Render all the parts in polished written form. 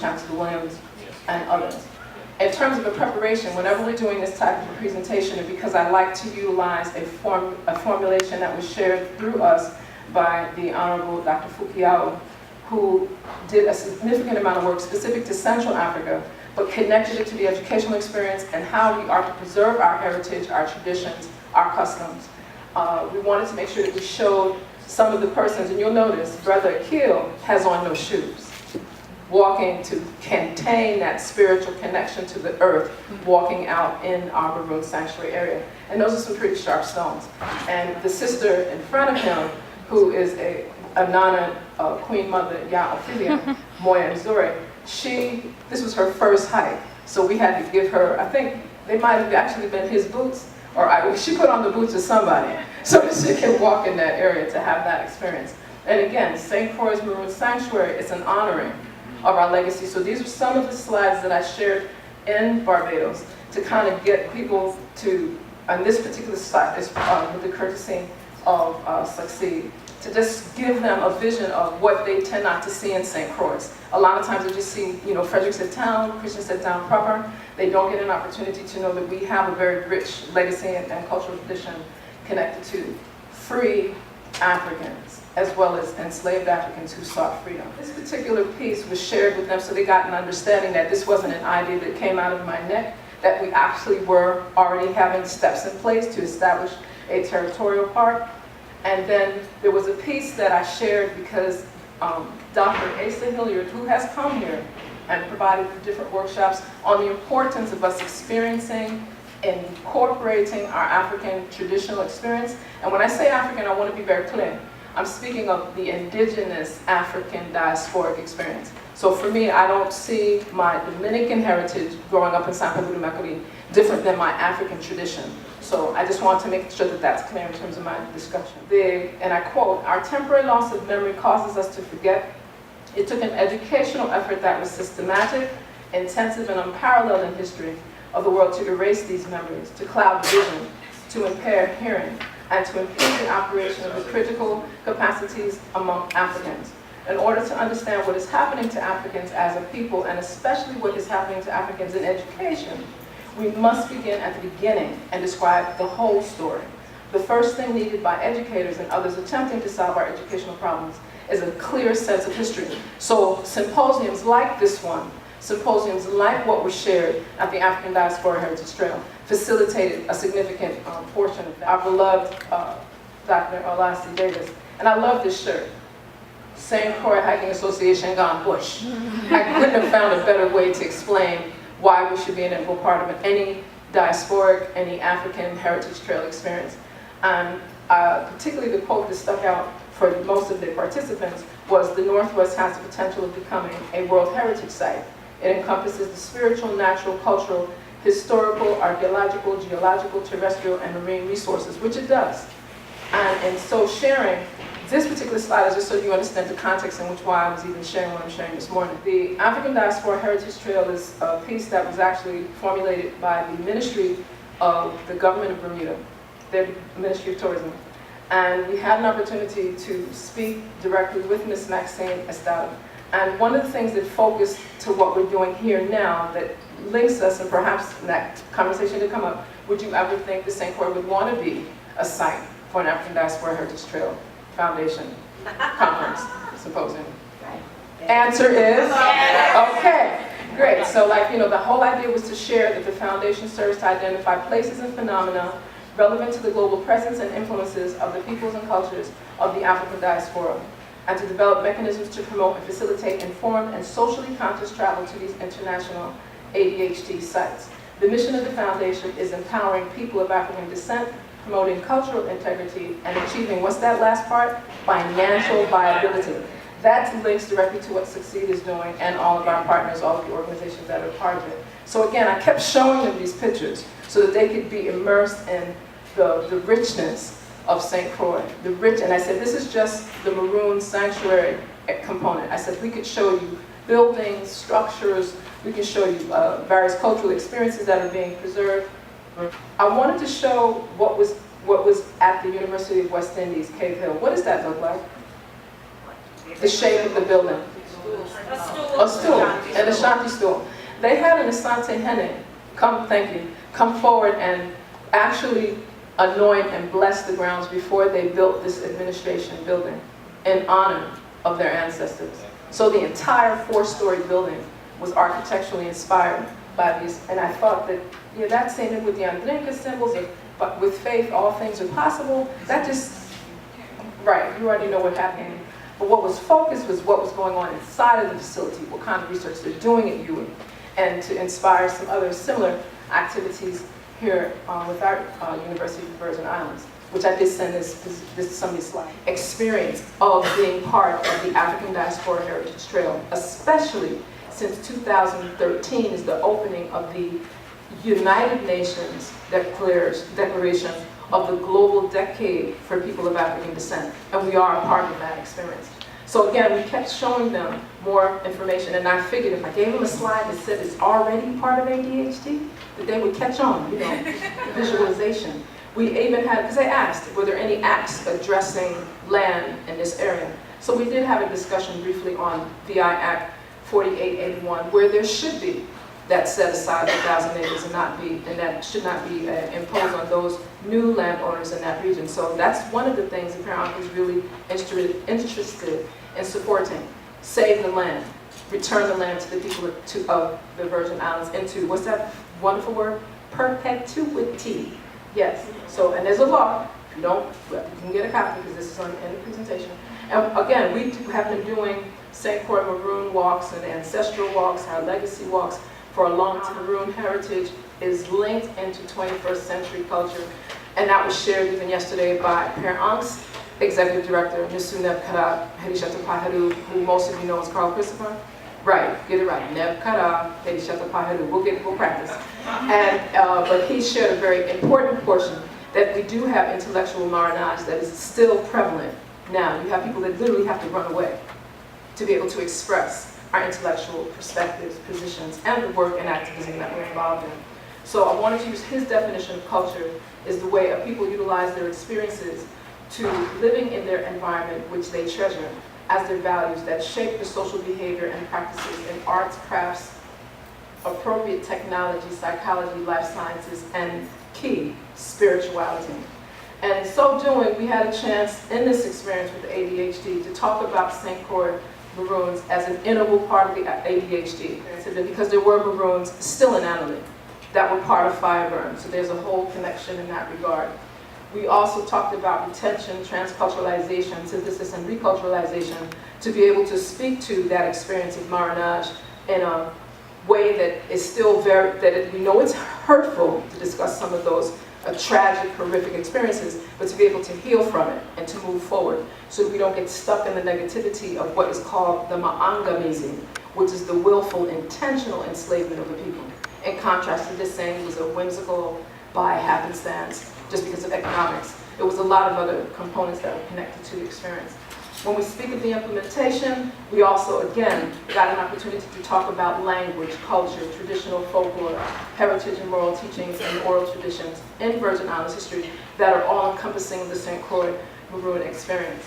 Chancellor Williams, and others. In terms of the preparation, whenever we're doing this type of a presentation, and because I like to utilize a formulation that was shared through us by the Honorable Dr. Fu-Kiau, who did a significant amount of work specific to Central Africa, but connected it to the educational experience and how we are to preserve our heritage, our traditions, our customs. We wanted to make sure that we showed some of the persons, and you'll notice Brother Akil has on no shoes, walking to contain that spiritual connection to the earth, walking out in our Maroon sanctuary area. And those are some pretty sharp stones. And the sister in front of him, who is a Nana Queen Mother, Ya Ophelia, Moya Nzure, this was her first hike. So we had to give her, I think they might have actually been his boots, or she put on the boots of somebody, so that she can walk in that area to have that experience. And again, St. Croix Maroon Sanctuary is an honoring of our legacy. So these are some of the slides that I shared in Barbados to kind of get people to, and this particular slide is with the courtesy of Succeed, to just give them a vision of what they tend not to see in St. Croix. A lot of times they just see, Frederiksted town, Christiansted town proper. They don't get an opportunity to know that we have a very rich legacy and cultural tradition connected to free Africans, as well as enslaved Africans who sought freedom. This particular piece was shared with them so they got an understanding that this wasn't an idea that came out of my neck, that we actually were already having steps in place to establish a territorial park. And then there was a piece that I shared because Dr. Asa Hilliard, who has come here and provided different workshops on the importance of us experiencing, incorporating our African traditional experience. And when I say African, I want to be very clear. I'm speaking of the indigenous African diasporic experience. So for me, I don't see my Dominican heritage growing up in San Pedro de Macorís different than my African tradition. So I just want to make sure that that's clear in terms of my discussion. And I quote, "Our temporary loss of memory causes us to forget. It took an educational effort that was systematic, intensive, and unparalleled in history of the world to erase these memories, to cloud vision, to impair hearing, and to impede the operation of the critical capacities among Africans. In order to understand what is happening to Africans as a people, and especially what is happening to Africans in education, we must begin at the beginning and describe the whole story. The first thing needed by educators and others attempting to solve our educational problems is a clear sense of history." So symposiums like this one, symposiums like what was shared at the African Diaspora Heritage Trail, facilitated a significant portion of that. Our beloved Dr. Olasee Davis, and I love this shirt, St. Croix Hiking Association gone bush. I couldn't have found a better way to explain why we should be an integral part of any diasporic, any African heritage trail experience. And particularly the quote that stuck out for most of the participants was, "The Northwest has the potential of becoming a World Heritage Site. It encompasses the spiritual, natural, cultural, historical, archaeological, geological, terrestrial, and marine resources," which it does. And so sharing this particular slide is just so you understand the context in which why I was even sharing what I'm sharing this morning. The African Diaspora Heritage Trail is a piece that was actually formulated by the Ministry of the Government of Bermuda, their Ministry of Tourism. And we had an opportunity to speak directly with Ms. Maxine Estrada. And one of the things that focused to what we're doing here now that links us, and perhaps in that conversation to come up, would you ever think the St. Croix would want to be a site for an African Diaspora Heritage Trail Foundation Conference Symposium? Answer is okay, great. So the whole idea was to share that the foundation serves to identify places and phenomena relevant to the global presence and influences of the peoples and cultures of the African diaspora, and to develop mechanisms to promote and facilitate informed and socially conscious travel to these international ADHD sites. The mission of the foundation is empowering people of African descent, promoting cultural integrity, and achieving, what's that last part? Financial viability. That links directly to what Succeed is doing and all of our partners, all of the organizations that are part of it. So again, I kept showing them these pictures so that they could be immersed in the richness of St. Croix. And I said, this is just the Maroon Sanctuary component. I said, we could show you buildings, structures, we can show you various cultural experiences that are being preserved. I wanted to show what was at the University of West Indies, Cave Hill. What does that look like? The shape of the building. A stool, an Ashanti stool. They had an Asante Hene come forward and actually anoint and bless the grounds before they built this administration building in honor of their ancestors. So the entire 4-story building was architecturally inspired by these, and I thought that, yeah, that same with the Andrinka symbols, but with faith all things are possible, that just, right, you already know what happened. But what was focused was what was going on inside of the facility, what kind of research they're doing at UWI, and to inspire some other similar activities here with our University of the Virgin Islands, which I did send some of these slides. Experience of being part of the African Diaspora Heritage Trail, especially since 2013 is the opening of the United Nations Declaration of the Global Decade for People of African Descent, and we are a part of that experience. So again, we kept showing them more information, and I figured if I gave them a slide that said it's already part of ADHD, that they would catch on, you know, visualization. We even had, because they asked, were there any acts addressing land in this area? So we did have a discussion briefly on VI Act 4881, where there should be that set aside 1,000 acres and that should not be imposed on those new landowners in that region. So that's one of the things the Parent is really interested in supporting. Save the land, return the land to the people of the Virgin Islands into, what's that wonderful word? Perpetuity. Yes. So, and there's a law. If you don't, well, you can get a copy because this is in the presentation. And again, we have been doing St. Croix Maroon walks and ancestral walks, our legacy walks, for a long time. Maroon heritage is linked into 21st century culture, and that was shared even yesterday by Ankh's Executive Director, NswNeb Herishetapheru, who most of you know as Carl Christopher. Right, get it right. Neb Kara, Herishetapheru. We'll practice. And but he shared a very important portion that we do have intellectual marronage that is still prevalent now. You have people that literally have to run away to be able to express our intellectual perspectives, positions, and the work and activism that we're involved in. So I wanted to use his definition of culture is the way people utilize their experiences to living in their environment which they treasure as their values that shape the social behavior and practices in arts, crafts, appropriate technology, psychology, life sciences, and key, spirituality. And in so doing, we had a chance in this experience with ADHD to talk about St. Croix Maroons as an integral part of the ADHD. Because there were Maroons still in Annalee that were part of Fireburn, so there's a whole connection in that regard. We also talked about retention, transculturalization, synthesis, and reculturalization to be able to speak to that experience of marronage in a way that is still we know it's hurtful to discuss some of those tragic, horrific experiences, but to be able to heal from it and to move forward so that we don't get stuck in the negativity of what is called the ma'angamizi, which is the willful, intentional enslavement of the people. In contrast to this saying it was a whimsical, by happenstance, just because of economics. There was a lot of other components that were connected to the experience. When we speak of the implementation, we also, again, got an opportunity to talk about language, culture, traditional folklore, heritage and moral teachings, and oral traditions in Virgin Islands history that are all encompassing the St. Croix Maroon experience.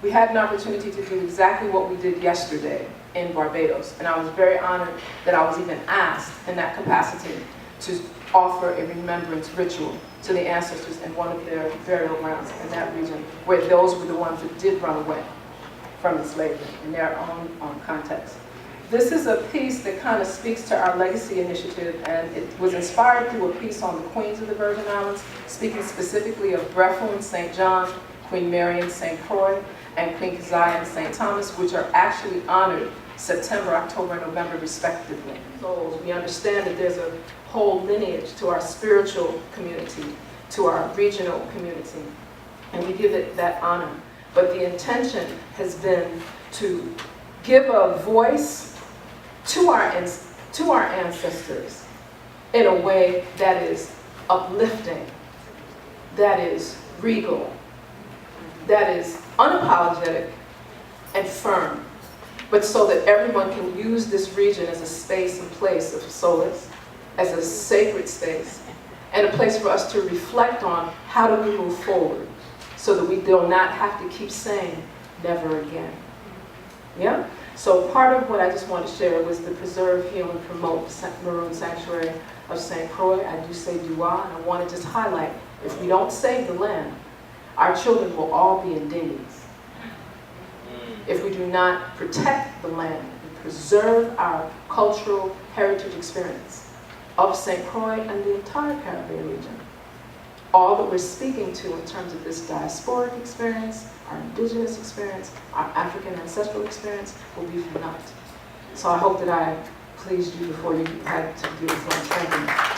We had an opportunity to do exactly what we did yesterday in Barbados, and I was very honored that I was even asked in that capacity to offer a remembrance ritual to the ancestors in one of their burial grounds in that region, where those were the ones that did run away from enslavement in their own context. This is a piece that kind of speaks to our legacy initiative, and it was inspired through a piece on the Queens of the Virgin Islands, speaking specifically of Breful and St. John, Queen Mary and St. Croix, and Queen Keziah and St. Thomas, which are actually honored September, October, and November, respectively. So we understand that there's a whole lineage to our spiritual community, to our regional community, and we give it that honor. But the intention has been to give a voice to our ancestors in a way that is uplifting, that is regal, that is unapologetic and firm, but so that everyone can use this region as a space and place of solace, as a sacred space, and a place for us to reflect on how do we move forward so that we do not have to keep saying never again. Yeah? So part of what I just wanted to share was the preserve, heal, and promote Maroon Sanctuary of St. Croix. I do say Dua, and I want to just highlight, if we don't save the land, our children will all be in dinghies. If we do not protect the land and preserve our cultural heritage experience of St. Croix and the entire Caribbean region, all that we're speaking to in terms of this diasporic experience, our indigenous experience, our African ancestral experience will be for naught. So I hope that I pleased you before you had to deal with lunch. Thank you.